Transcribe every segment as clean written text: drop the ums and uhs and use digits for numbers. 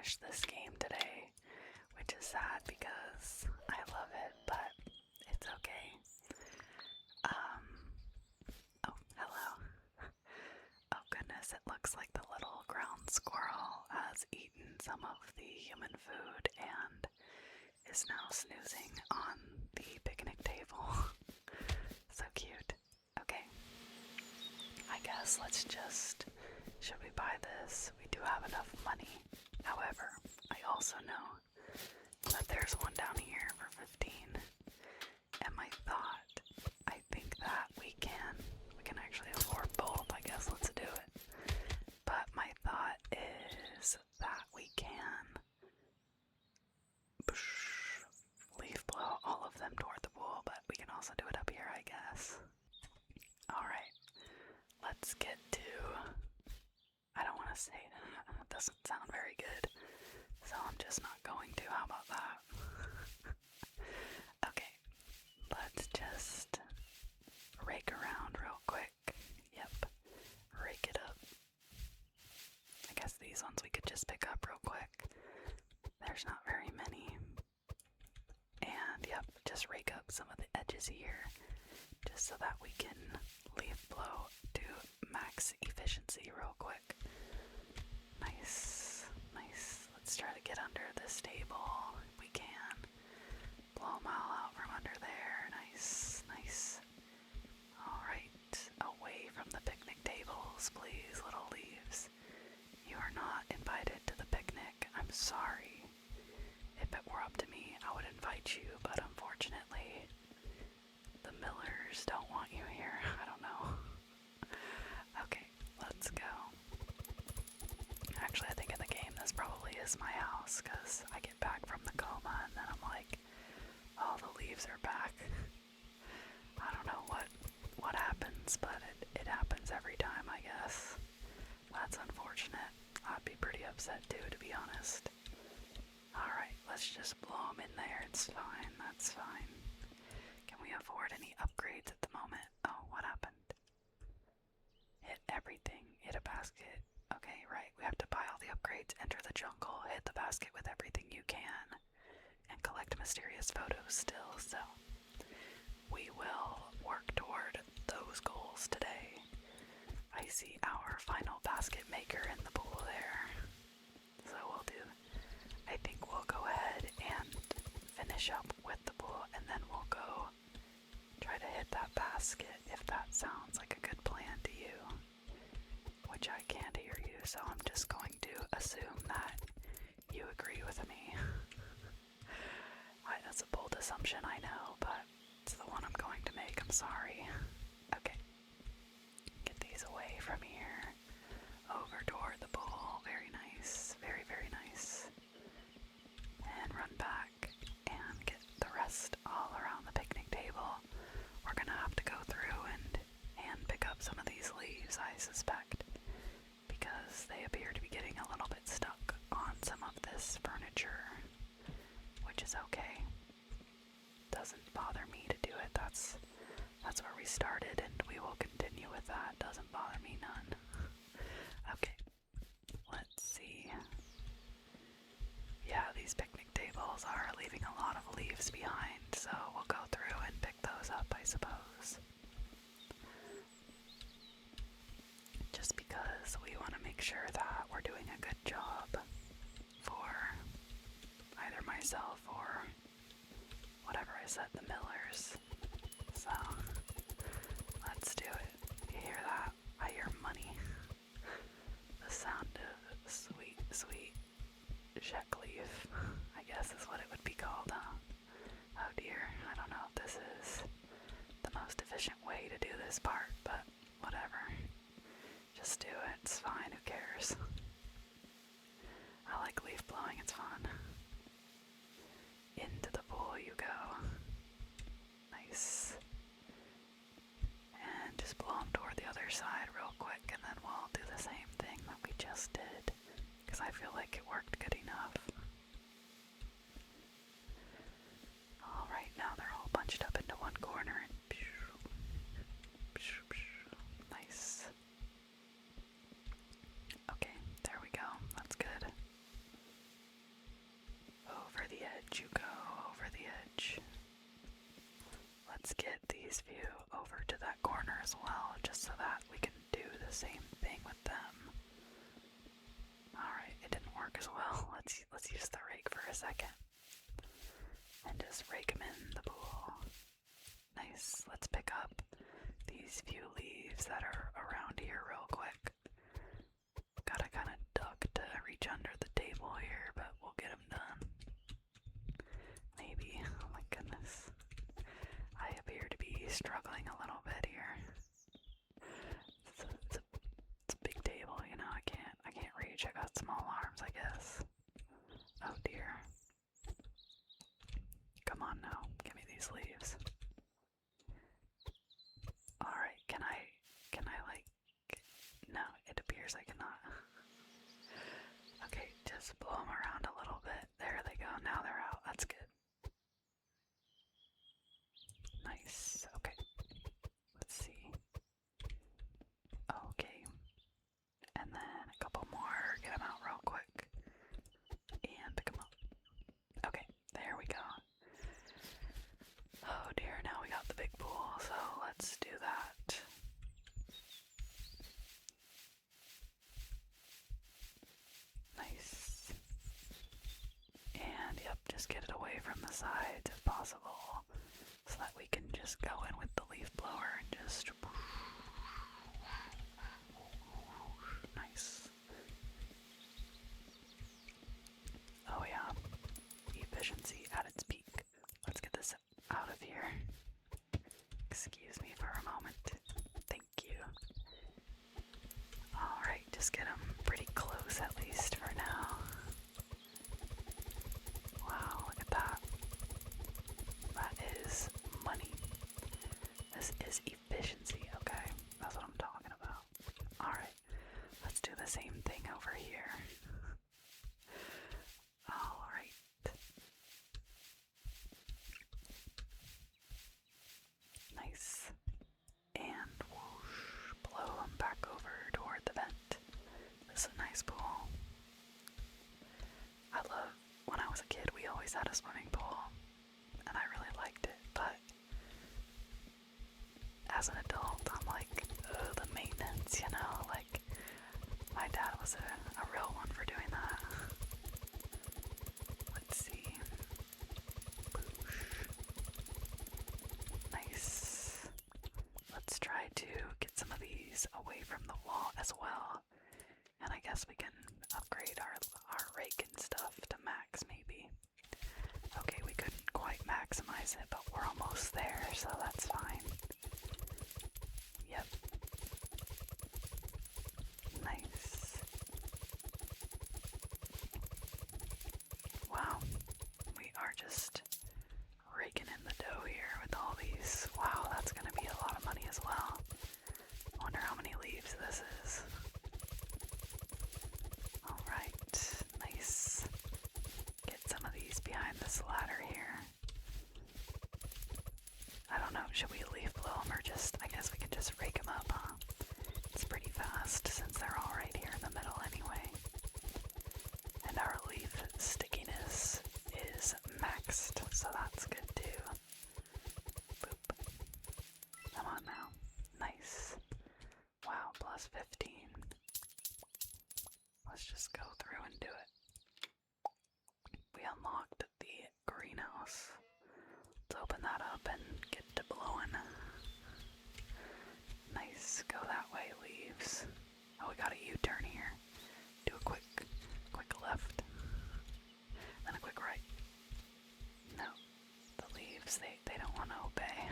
finish this game today, which is sad because I love it, but it's okay. Oh, hello. Oh goodness, it looks like the little ground squirrel has eaten some of the human food and is now snoozing on the picnic table. So cute. Okay. I guess let's just... Should we buy this? We do have enough money. However, I also know that there's one down here for 15. And my thought, I think that we can actually afford both. I guess let's do it. But my thought is that we can leaf blow all of them toward the pool, but we can also do it up here, I guess. Alright, let's get to... I don't want to say that. It doesn't sound very good, so I'm just not going to. How about that? Okay, let's just rake around real quick. Yep, rake it up. I guess these ones we could just pick up real quick. There's not very many. And yep, just rake up some of the edges here, just so that we can leaf blow to max efficiency real quick. Nice, nice. Let's try to get under this table if we can. Blow them all out from under there. Nice, nice. Alright, away from the picnic tables, please, little leaves. You are not invited to the picnic. I'm sorry. If it were up to me, I would invite you, but unfortunately, the Millers don't want you here. I don't know. Okay, let's go. Actually, I think in the game this probably is my house, because I get back from the coma and then I'm like, oh, the leaves are back. I don't know what happens, but it happens every time, I guess. That's unfortunate. I'd be pretty upset too, to be honest. Alright, let's just blow them in there. It's fine, that's fine. Can we afford any upgrades at the moment? Oh, what happened? Hit everything. Hit a basket. Okay, right. We have to buy all the upgrades, enter the jungle, hit the basket with everything you can, and collect mysterious photos still, so we will work toward those goals today. I see our final basket maker in the pool there. So I think we'll go ahead and finish up with the pool, and then we'll go try to hit that basket if that sounds like a good plan to you. Which I can't hear you, so I'm just going to assume that you agree with me. That's a bold assumption, I know, but it's the one I'm going to make. I'm sorry. Okay. Get these away from here. Over toward the pool. Very nice. Very, very nice. And run back and get the rest all around the picnic table. We're gonna have to go through and pick up some of these leaves, I suspect, because they appear to be getting a little bit stuck on some of this furniture, which is okay. Doesn't bother me to do it. That's where we started, and we will continue with that. Doesn't bother me none. Okay, let's see. Yeah, these picnic tables are leaving a lot of leaves behind, so we'll go through and pick those up, I suppose. Just because we want to make sure that we're doing a good job for either myself or whatever I said, the Millers. So, let's do it. You hear that? I hear money. The sound of sweet, sweet check leaf, I guess is what it would be called, huh? Oh dear, I don't know if this is the most efficient way to do this part, but whatever. Just do it, it's fine, who cares? I like leaf blowing, it's fun. Into the pool you go. Nice. And just blow them toward the other side real quick, and then we'll do the same thing that we just did, because I feel like it worked good enough. Alright, now they're all bunched up into one corner, and nice. Okay, there we go, that's good. let's get these few over to that corner as well, just so that we can do the same thing with them. Alright, it didn't work as well. Let's use the rake for a second. And just rake them in the pool. Nice. Let's pick up these few leaves that are around here real quick. Gotta kind of duck to reach under the table here, but we'll get them done. Maybe. Oh my goodness. I appear to be struggling a little bit here. It's a big table, you know, I can't reach. I got small arms, I guess. Oh dear. Come on now, give me these leaves. Alright, can I like, no, it appears I cannot. Okay, just blow them around a little bit. There they go, now they're out, that's good. Nice, okay. Let's see. Okay. And then a couple more, get them out real quick. And pick them up. Okay, there we go. Oh dear, now we got the big pool, so let's do that. Nice. And yep, just get it away from the sides if possible, so that we can just go in with the leaf blower and just... Nice. Oh yeah, efficiency at its peak. Let's get this out of here. Excuse me for a moment. Thank you. Alright, just get them pretty close at least for now. Wow, look at that. That is money. This is efficiency, okay? That's what I'm talking about. Alright, let's do the same thing over here. Alright. Nice. And whoosh, blow them back over toward the vent. This is a nice pool. I love, when I was a kid, we always had a swimming pool, and I really liked it, but as an adult, I'm like, ugh, the maintenance, you know, like, my dad was a real one for doing that. Let's see. Boosh. Nice. Let's try to get some of these away from the wall as well. And I guess we can upgrade our rake and stuff to max, maybe. Okay, we couldn't quite maximize it, but we're almost there, so that's fine. Yep. Nice. Wow. We are just raking in the dough here with all these. Wow, that's gonna be a lot of money as well. I wonder how many leaves this is. Alright, nice. Get some of these behind this ladder here. I don't know, should we leaf blow them or just, I guess we can just rake them up, huh? It's pretty fast since they're all right here in the middle anyway. And our leaf stickiness is maxed, so that's good too. Boop. Come on now. Nice. Wow, plus 15. Let's just go through and do it. We unlocked the greenhouse. Let's open that up and get to blowing. Nice. Go that way, leaves. Oh, we got a U-turn here. Do a quick left. Then a quick right. No. The leaves, they don't want to obey.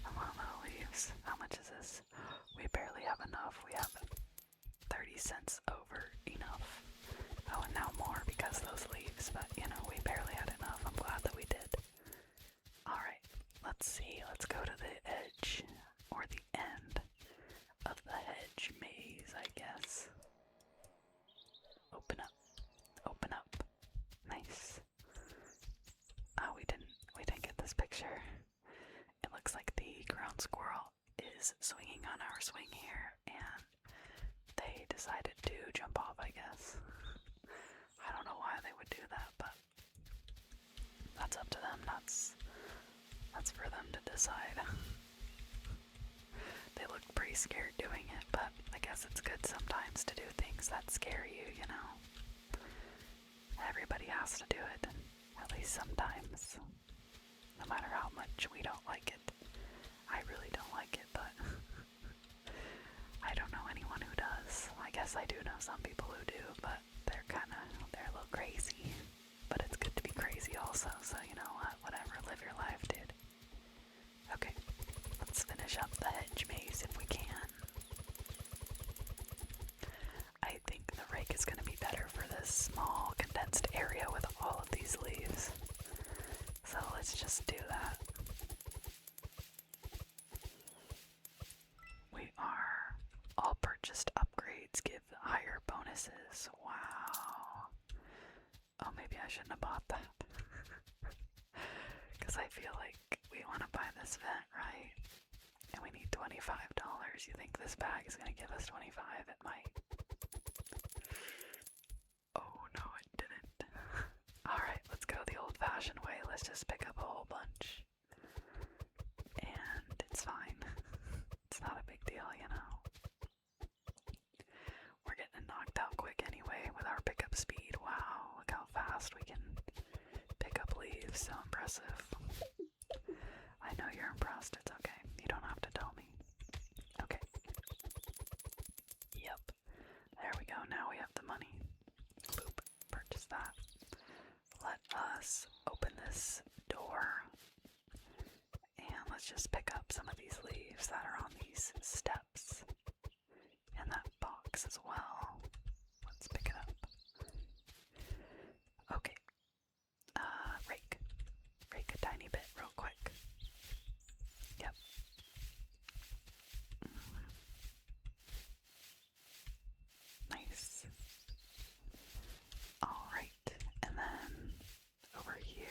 Come on, little leaves. How much is this? We barely have enough. We have 30 cents over enough. Oh, and now more because those leaves, but you know, we barely had enough. I'm glad that we did. Alright, let's see. Let's go to the edge, or the end of the hedge maze, I guess. Open up. Open up. Nice. Oh, we didn't get this picture. It looks like the ground squirrel is swinging on our swing here, and they decided to jump off, I guess. I don't know why they would do that, but that's up to them. That's That's for them to decide. They looked pretty scared doing it, but I guess it's good sometimes to do things that scare you, you know? Everybody has to do it, at least sometimes. No matter how much we don't like it. I really don't like it, but I don't know anyone who does. I guess I do know some people who do, but they're a little crazy. But it's good to be crazy also, so you know what? Whatever, live your life, dude. Okay, let's finish up the hedge maze if we can. I think the rake is going to be better for this small, condensed area with all of these leaves. So let's just do that. We are all purchased upgrades give higher bonuses. Wow. Oh, maybe I shouldn't have bought that. Because I feel like we want to buy this vent, right? And we need $25. You think this bag is going to give us 25? It might. Oh no, it didn't. Alright, let's go the old-fashioned way. Let's just pick up a whole bunch. And it's fine. It's not a big deal, you know. We're getting knocked out quick anyway with our pickup speed. Wow, look how fast we can pick up leaves. So impressive. I know you're impressed. It's okay. You don't have to tell me. Okay. Yep. There we go. Now we have the money. Boop. Purchase that. Let us open this door. And let's just pick up some of these leaves that are on these steps. And that box as well. Let's pick it up. Okay. Rake. Rake a tiny bit real quick. Yep. Nice. Alright, and then over here.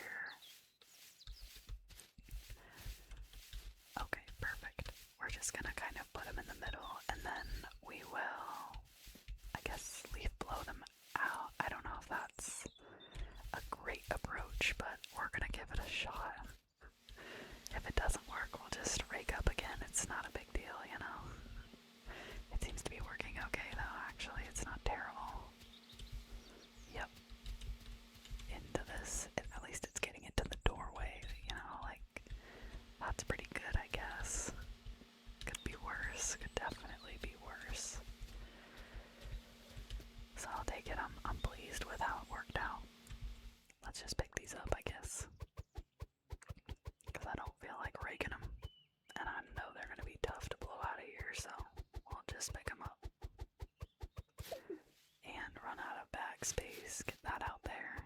Okay, perfect. We're just gonna kind of put them in the middle, and then we will, I guess, leaf blow them out. I don't know if that's a great approach, but we're gonna give it a shot. If it doesn't work, we'll just rake up again. It's not a big deal, you know. It seems to be working okay, though, actually. It's not terrible. Yep. Into this. At least it's getting into the doorway, you know, like, that's pretty good, I guess. Could be worse. Could definitely be worse. So I'll take it. I'm pleased with how it worked out. Let's just pick these up, I guess. Because I don't feel like raking them. And I know they're going to be tough to blow out of here, so we'll just pick them up. And run out of bag space. Get that out there.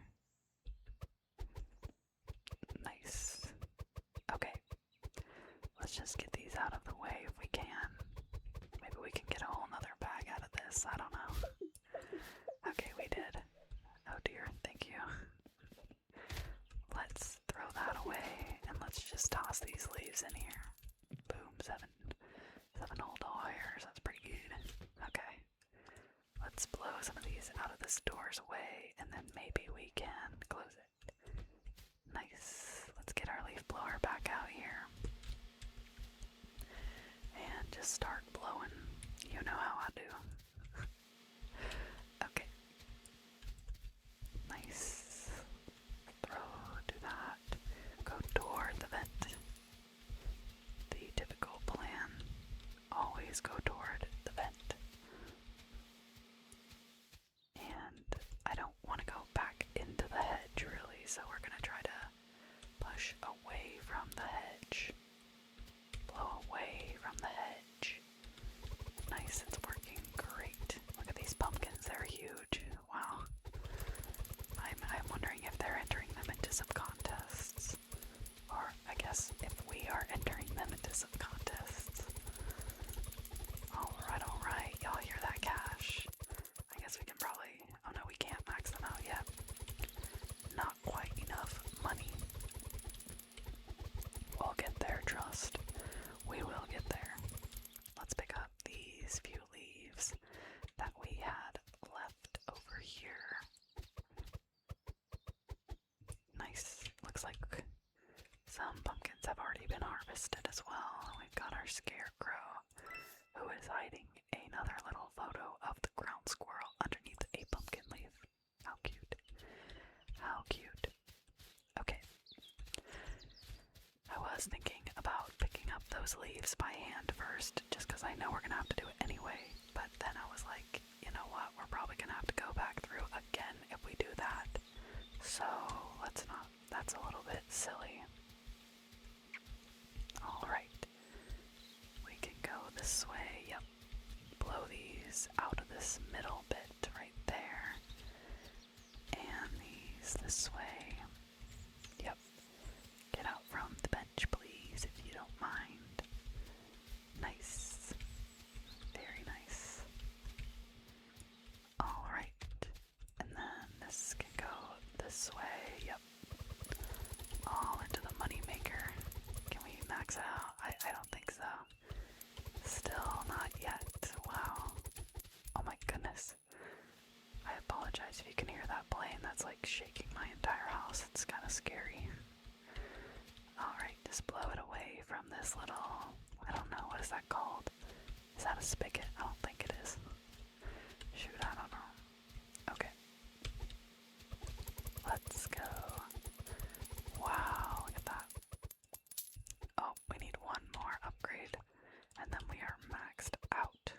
Nice. Okay. Let's just get these out of the way if we can. Maybe we can get a whole nother bag out of this. I don't know. Okay, we did. Oh dear, thank you. Let's throw that away and let's just toss these leaves in here. Boom, seven whole dollars. That's pretty good. Okay. Let's blow some of these out of this door's way and then maybe we can close it. Nice. Let's get our leaf blower back out here. And just start blowing. You know how I do. Okay. Nice. Do that. Go toward the vent. The typical plan. Always go toward the vent. And I don't want to go back into the hedge really, so we're going to try to push away from the hedge. Blow away from the hedge. Nice, it's working great. rested as well. We've got our scarecrow, who is hiding another little photo of the ground squirrel underneath a pumpkin leaf. How cute. How cute. Okay. I was thinking about picking up those leaves by hand first, just because I know we're going to have to do it anyway. But then I was like, you know what, we're probably going to have to go back through again if we do that. So let's not. That's a little bit silly. Alright. We can go this way. Yep. Blow these out of this middle bit right there. And these this way. Yep. Get out from the bench, please, if you don't mind. Nice. Very nice. Alright. And then this can go this way. Yep. All into the moneymaker. Can we max it out? I don't think so. Still not yet. Wow. Oh my goodness. I apologize if you can hear that plane. That's like shaking my entire house. It's kind of scary. Alright, just blow it away from this little, I don't know, what is that called? Is that a spigot? I don't think it is. Shoot, I don't know. Okay. Let's go. Wow, look at that. Oh, we need one more upgrade, and then we are maxed out.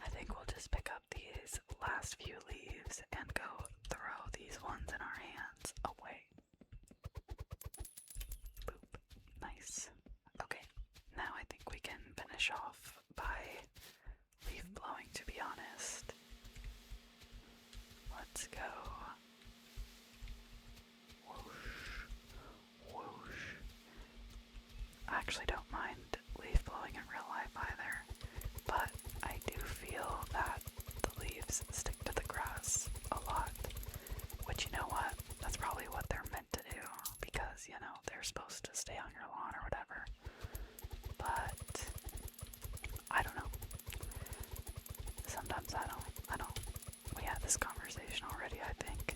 I think we'll just pick up these last few leaves and go throw these ones in our hands away. Boop. Nice. Okay, now I think we can finish off by leaf blowing, to be honest. Let's go. Whoosh. Whoosh. I actually don't mind leaf blowing in real life either, but I do feel that the leaves stick to the grass a lot, which, you know what, that's probably what they're meant to do, because, you know, they're supposed to stay on your lawn or whatever, but I don't know. Sometimes I don't. We had this conversation already, I think.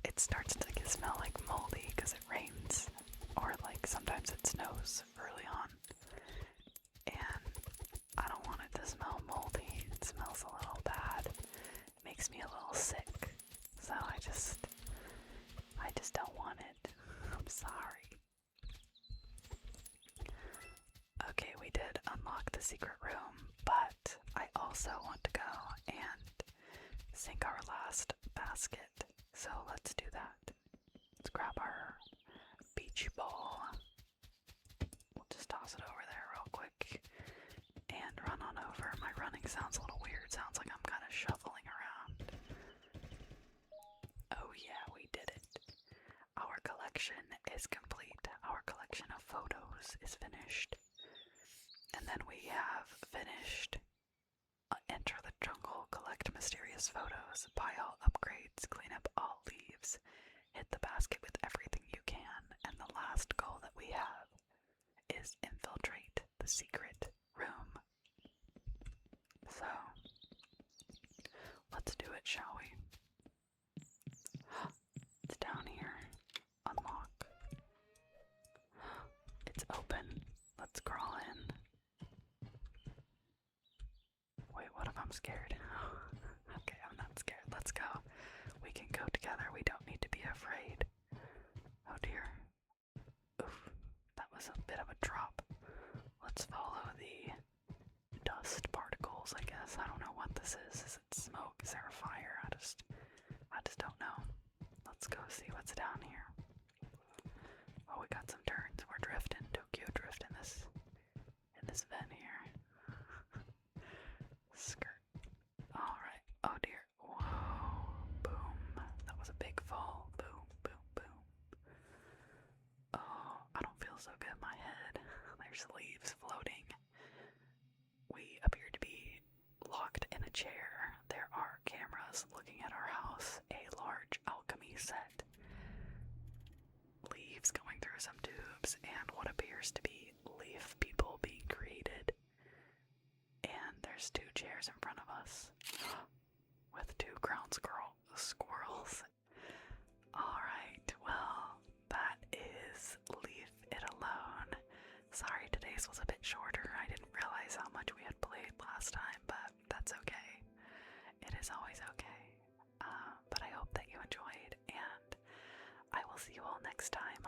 It starts to smell like moldy because it rains, or like sometimes it snows early on, and I don't want it to smell moldy. It smells a little bad. It makes me a little sick, so I just don't want it. I'm sorry. Okay, we did unlock the secret room, but I also want to go and sink our last basket. So let's do that. Let's grab our beach ball. We'll just toss it over there real quick and run on over. My running sounds a little weird. Sounds like I'm kind of shuffling around. Oh yeah, we did it. Our collection is complete. Our collection of photos is finished. And then we have finished Enter the Jungle, collect mysterious photos, buy all upgrades, clean up all leaves, hit the basket with everything you can, and the last goal that we have is infiltrate the secret room. So, let's do it, shall we? It's down here. Unlock. It's open. Let's crawl in. Wait, what if I'm scared? Okay, I'm not scared. Let's go. We can go together. We don't need to be afraid. Oh dear. Oof. That was a bit of a drop. Let's follow the dust particles, I guess. I don't know what this is. Is it smoke? Is there a fire? I just don't know. Let's go see what's down here. Oh, we got some turns. We're drifting. Tokyo drift in this vent here. Skirt. Alright. Oh dear. Whoa. Boom. That was a big fall. Boom, boom, boom. Oh, I don't feel so good in my head. There's leaves floating. We appear to be locked in a chair. There are cameras looking at our house. A large alchemy set. Leaves going through some tubes, and what appears to be leaf people being created. And there's 2 chairs in front of us with 2 ground squirrels. Alright, well, that next time.